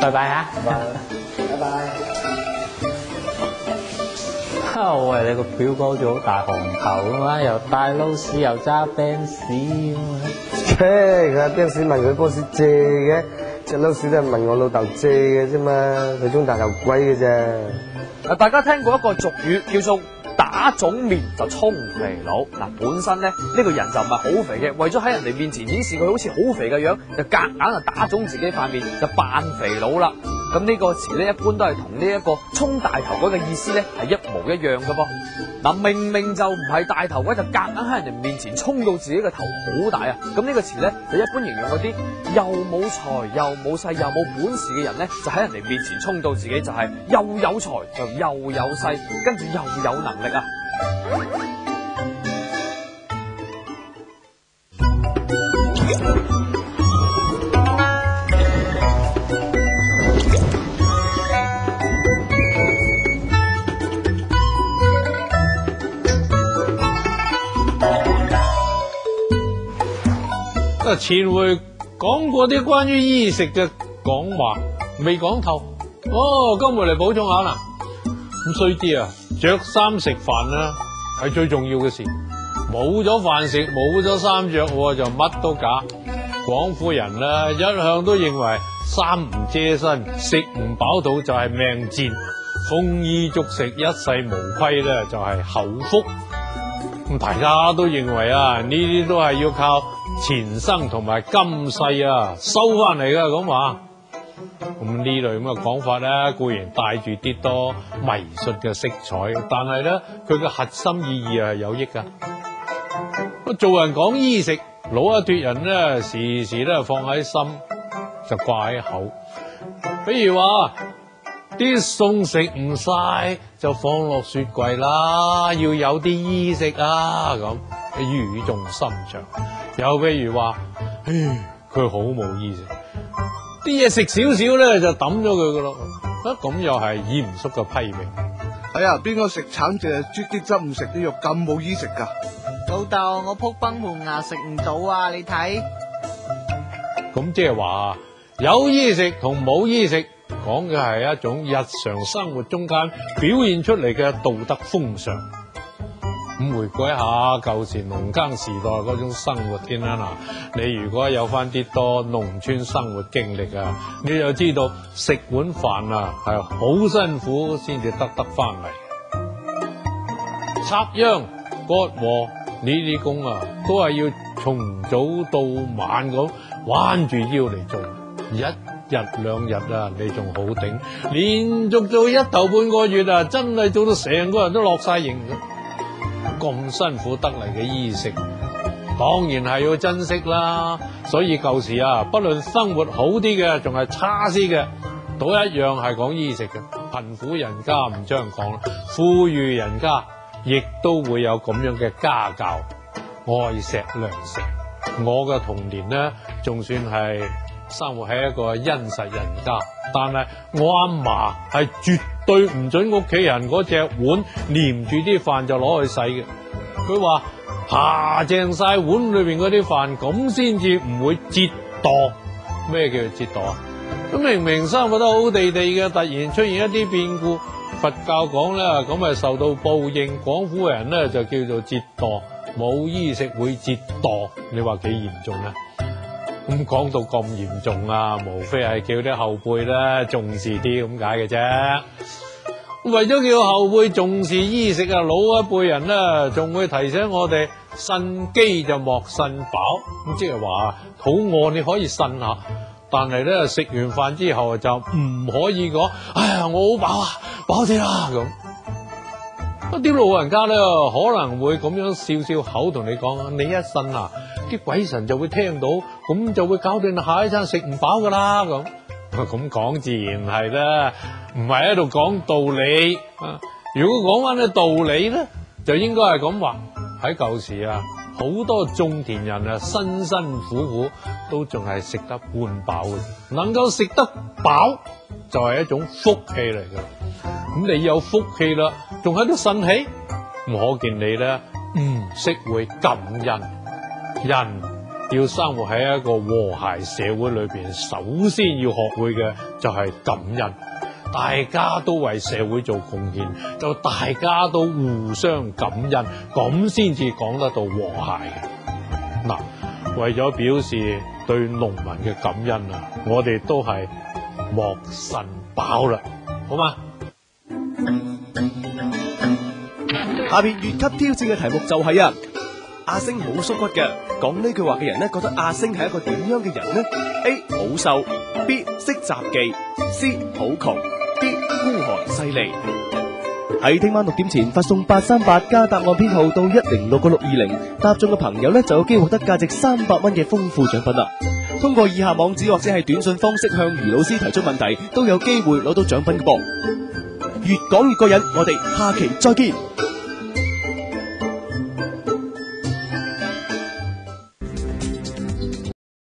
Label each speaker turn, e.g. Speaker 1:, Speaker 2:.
Speaker 1: 拜拜啊！
Speaker 2: 拜拜。
Speaker 1: 喂，你個表哥好似好大行頭咁嘛，又帶撈屎又揸 Benz 咁啊！
Speaker 2: 佢阿 Benz 問佢 boss 借嘅，隻撈屎都係問我老豆借嘅啫嘛，佢中大頭鬼嘅啫。
Speaker 3: 大家聽過一個俗語叫做打腫面就充肥佬。嗱，本身咧呢個人就唔係好肥嘅，為咗喺人哋面前顯示佢好似好肥嘅樣，就夾硬就打腫自己塊面，就扮肥佬啦。咁呢個詞咧，一般都係同呢一個充大頭鬼嘅意思咧係一模一樣嘅噃。嗱，明明就唔係大頭鬼，就夾硬喺人哋面前充到自己嘅頭好大啊！咁呢個詞咧就一般形容嗰啲又冇財又冇勢又冇本事嘅人咧，就喺人哋面前充到自己就係又有財就又有勢，跟住又有能力啊！
Speaker 4: 前回講過啲關於衣食嘅講話，未講透。今回嚟補充下啦。咁衰啲啊，着衫食飯啦係最重要嘅事。冇咗飯食，冇咗衫着，就乜都假。廣府人啦，一向都認為衫唔遮身，食唔飽肚就係命賤，豐衣足食，一世無虧咧就係口福。咁大家都認為啊，呢啲都係要靠前生同埋今世啊收翻嚟噶咁話。咁呢類咁嘅講法咧，固然帶住啲多迷信嘅色彩，但係咧佢嘅核心意義係有益噶。做人講衣食，老一脫人咧時時咧放喺心，就掛喺口。比如話啲餸食唔晒就放落雪櫃啦，要有啲衣食啊咁，語重心長。又譬如話，佢好冇衣食，啲嘢食少少咧就抌咗佢噶咯。咁又係嚴肅嘅批評。
Speaker 5: 係啊，邊個食橙淨係啜啲汁唔食啲肉咁冇衣食噶？
Speaker 6: 老豆，我撲崩門牙食唔到啊！你睇。
Speaker 4: 咁即係話有衣食同冇衣食，講嘅係一種日常生活中間表現出嚟嘅道德風尚。咁回顧一下舊時農耕時代嗰種生活先啦。嗱，你如果有翻啲多農村生活經歷啊，你就知道食碗飯啊係好辛苦先至得翻嚟。插秧、割禾呢啲工啊，都係要從早到晚咁彎住腰嚟做，一日兩日啊，你仲好頂，連續做一頭半個月啊，真係做到成個人都落晒形。咁辛苦得嚟嘅衣食，當然係要珍惜啦。所以舊時啊，不論生活好啲嘅，仲係差啲嘅，都一樣係講衣食嘅。貧苦人家唔將講啦，富裕人家亦都會有咁樣嘅家教，愛惜糧食。我嘅童年呢，仲算係生活喺一個殷實人家，但係我阿嫲係絕對唔准屋企人嗰隻碗黏住啲飯就攞去洗嘅。佢話爬淨晒碗裏邊嗰啲飯，咁先至唔會折墮。咩叫折墮啊？咁明明生活得好地地嘅，突然出現一啲變故，佛教講咧咁係受到報應，廣府人咧就叫做折墮，冇衣食會折墮。你話幾嚴重啊？咁講到咁嚴重啊，無非係叫啲後輩咧重視啲咁解嘅啫。為咗叫後輩重視衣食啊，老一輩人咧仲會提醒我哋腎飢就莫腎飽。咁即係話肚餓你可以腎下，但係咧食完飯之後就唔可以講，哎呀我好飽啊，飽啲啦咁。啲老人家咧可能會咁樣笑笑口同你講，你一腎啊，啲鬼神就會聽到，咁就會搞到你下一餐食唔飽噶啦咁。咁講自然係啦，唔係喺度講道理啊。如果講翻啲道理咧，就應該係咁話。喺舊時啊，好多種田人啊，辛辛苦苦都仲係食得半飽嘅，能夠食得飽就係一種福氣嚟嘅。咁你有福氣啦，仲喺度呻氣，可見你咧唔識會感恩。人要生活喺一個和諧社會裏邊，首先要學會嘅就係感恩。大家都為社會做貢獻，就大家都互相感恩，咁先至講得到和諧嘅。嗱，為咗表示對農民嘅感恩啊，我哋都係莫腎飽啦，好嘛？
Speaker 7: 下邊越級挑戰嘅題目就係阿星好縮骨嘅，講呢句話嘅人呢，覺得阿星係一個點樣嘅人呢？ A 好瘦 ，B 識雜技 ，C 好窮 ，D 孤寒勢利。喺聽晚6點前發送838加答案編號到106620，答中嘅朋友呢，就有機會獲得價值300蚊嘅豐富獎品啦。通過以下網址或者係短信方式向余老師提出問題，都有機會攞到獎品嘅噃。越講越過癮，我哋下期再見。